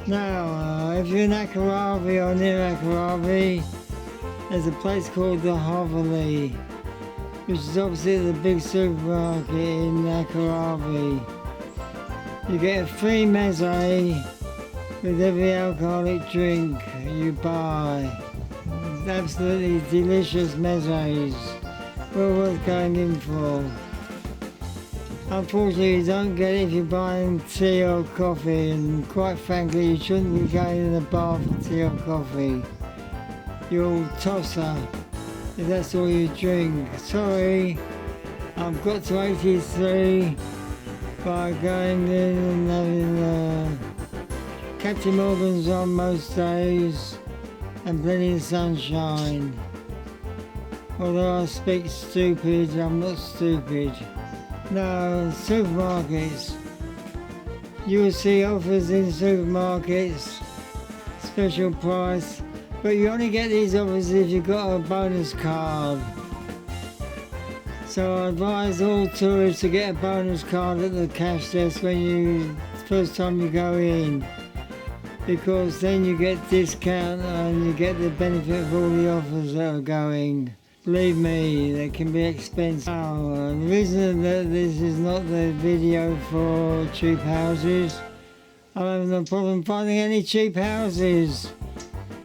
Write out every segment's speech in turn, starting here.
Now, if you're in Akaravi or near Akaravi, there's a place called the Kavalouri, which is opposite the big supermarket in Akaravi. You get a free meze with every alcoholic drink you buy. It's absolutely delicious mezes, well worth going in for. Unfortunately, you don't get it if you're buying tea or coffee, and quite frankly, you shouldn't be going in a bar for tea or coffee. You'll tosser if that's all you drink. Sorry, I've got to 83 by going in and having Captain Morgan's on most days and plenty of sunshine. Although I speak stupid, I'm not stupid. No, supermarkets. You will see offers in supermarkets, special price, but you only get these offers if you've got a bonus card. So I advise all tourists to get a bonus card at the cash desk first time you go in, because then you get discount and you get the benefit of all the offers that are going. Believe me, they can be expensive. The reason that this is not the video for cheap houses, I'm having no problem finding any cheap houses.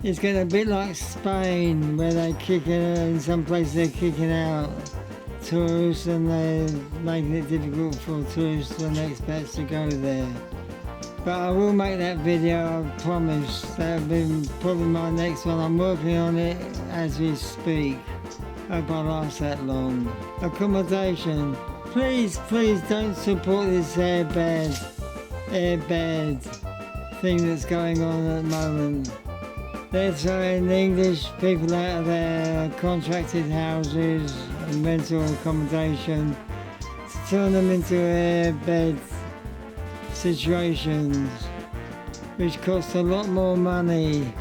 It's getting a bit like Spain, where in some places they're kicking out tourists and they're making it difficult for tourists and expats to go there. But I will make that video, I promise. That'll be probably my next one. I'm working on it as we speak. Hope I last that long. Accommodation. Please don't support this airbed thing that's going on at the moment. They're throwing the English people out of their contracted houses and rental accommodation to turn them into airbed situations, which cost a lot more money.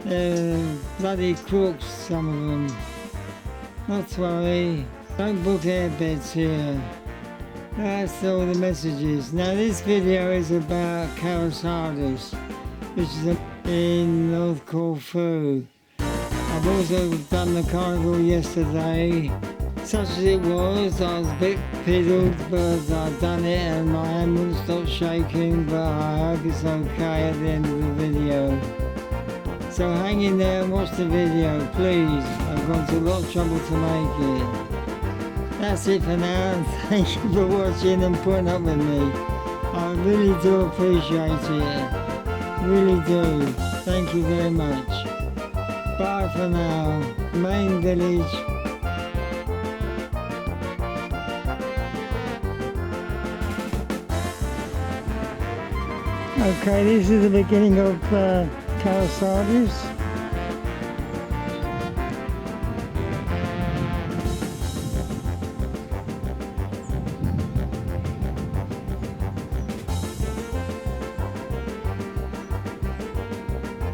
They're bloody crooks, some of them. Not to worry, don't book airbeds here. That's all the messages. Now this video is about Karasoudes, which is in North Corfu. I've also done the Carnival yesterday. Such as it was, I was a bit piddled, but I've done it and my hand wouldn't stop shaking, but I hope it's okay at the end of the video. So hang in there and watch the video, please. I've gone to a lot of trouble to make it. That's it for now, and thank you for watching and putting up with me. I really do appreciate it. Really do. Thank you very much. Bye for now. Main village. Okay, this is the beginning of Karasoudes.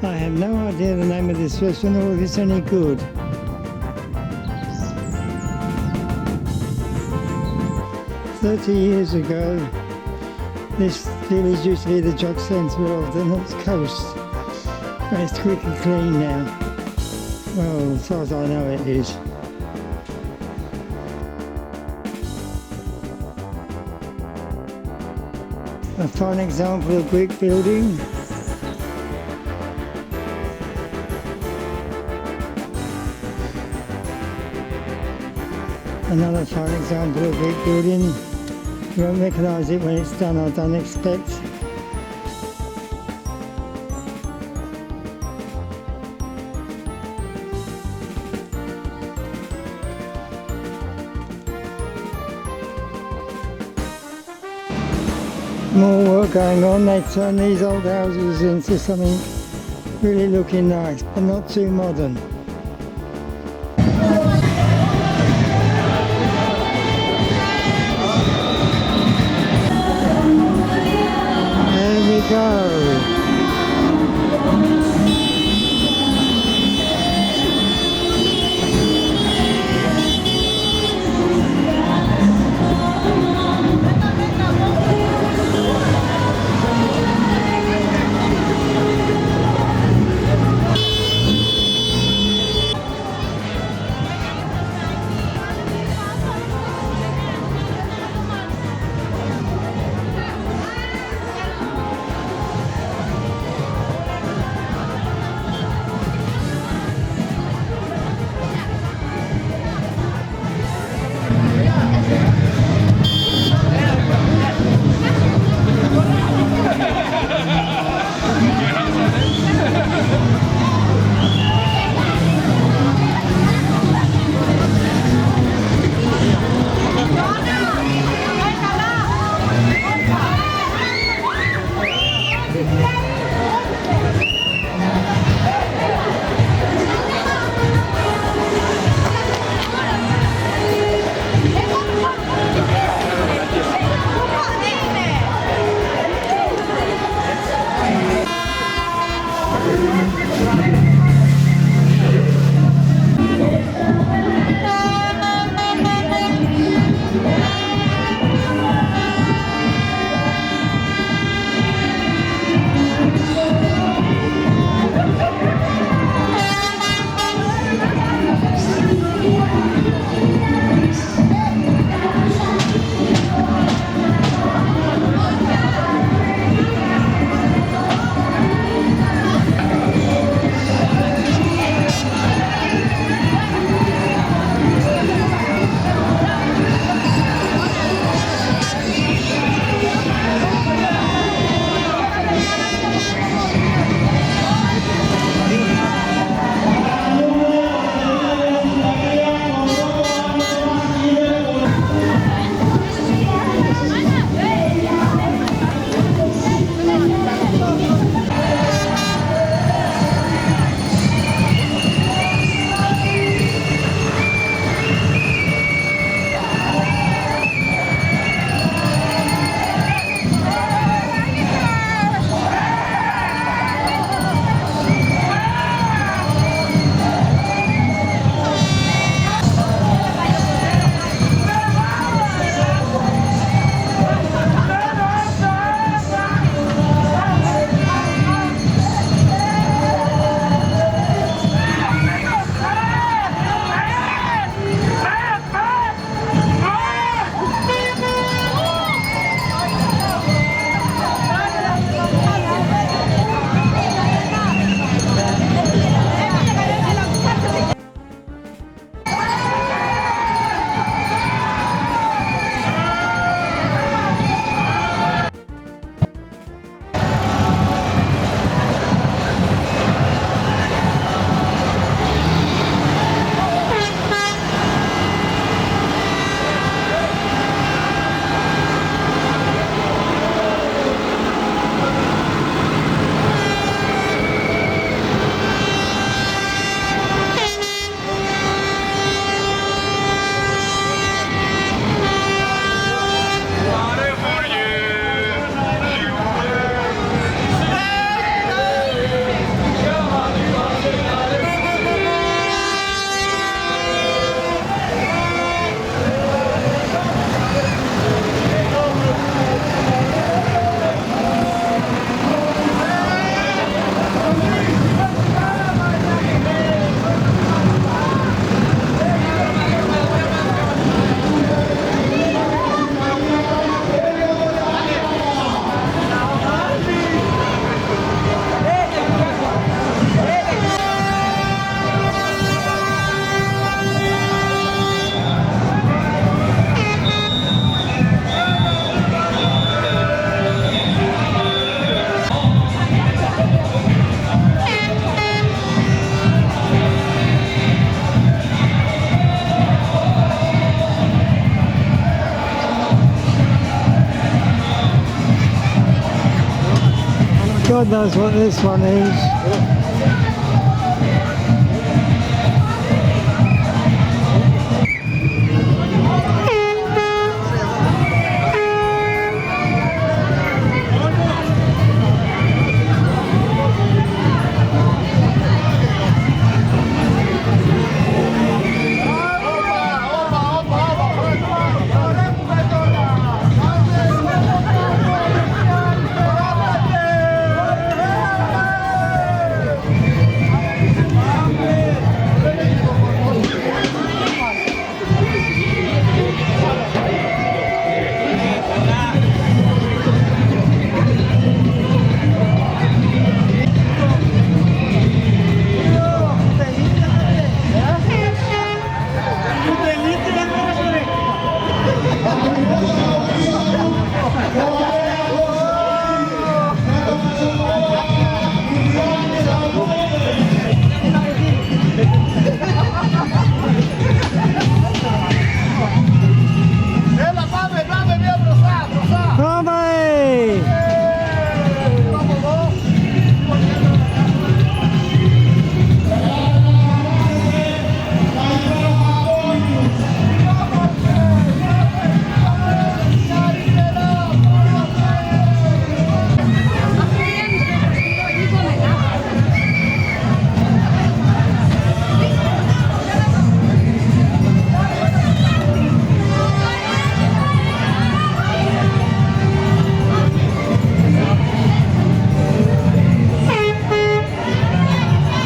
I have no idea the name of this restaurant or if it's any good. "30 years ago, this village used to be the drug centre of the North Coast, but it's quickly clean now. Well, as far as I know it is. A fine example of brick building. Another fine example of brick building. You won't recognise it when it's done, I don't expect. More work going on. They turn these old houses into something really looking nice, but not too modern. Go. God knows what this one is.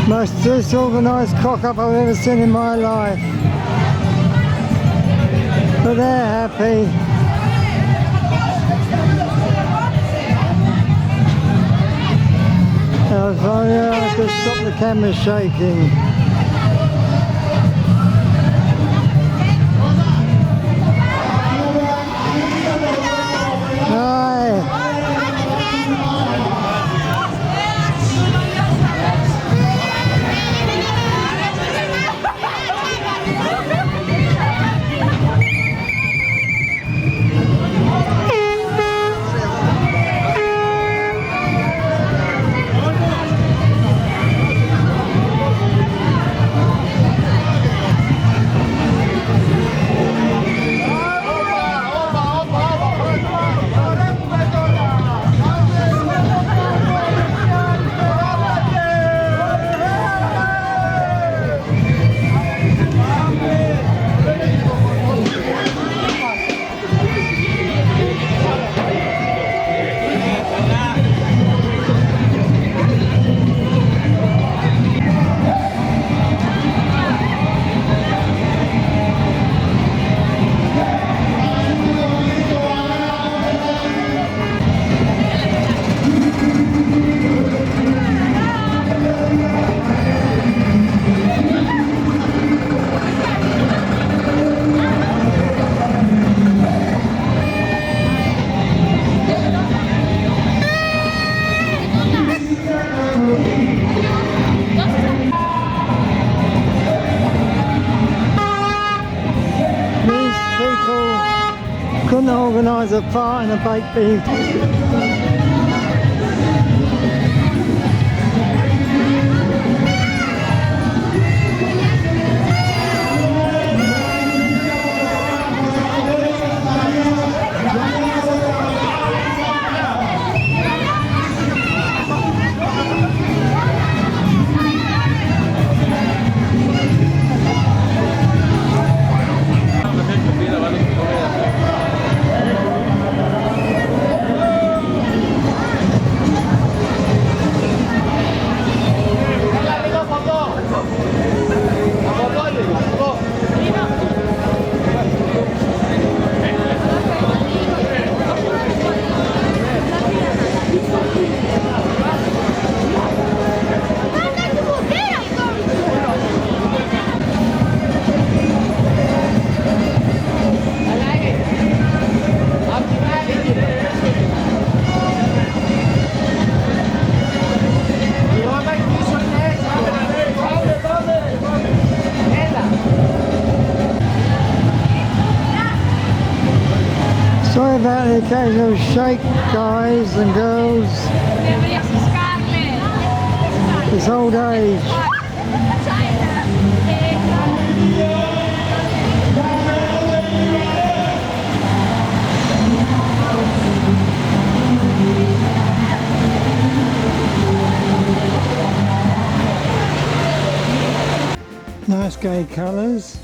Most disorganised cock-up I've ever seen in my life. But they're happy. I have to stop the camera shaking. Couldn't organise a fire and a baked beef. about the occasional shake, guys and girls? It's old age. Nice gay colours.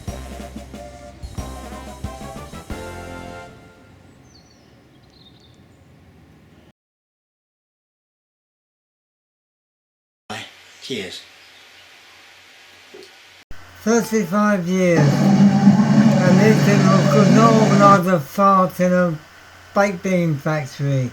Cheers. 35 years, and these people could not organise a fart in a baked bean factory.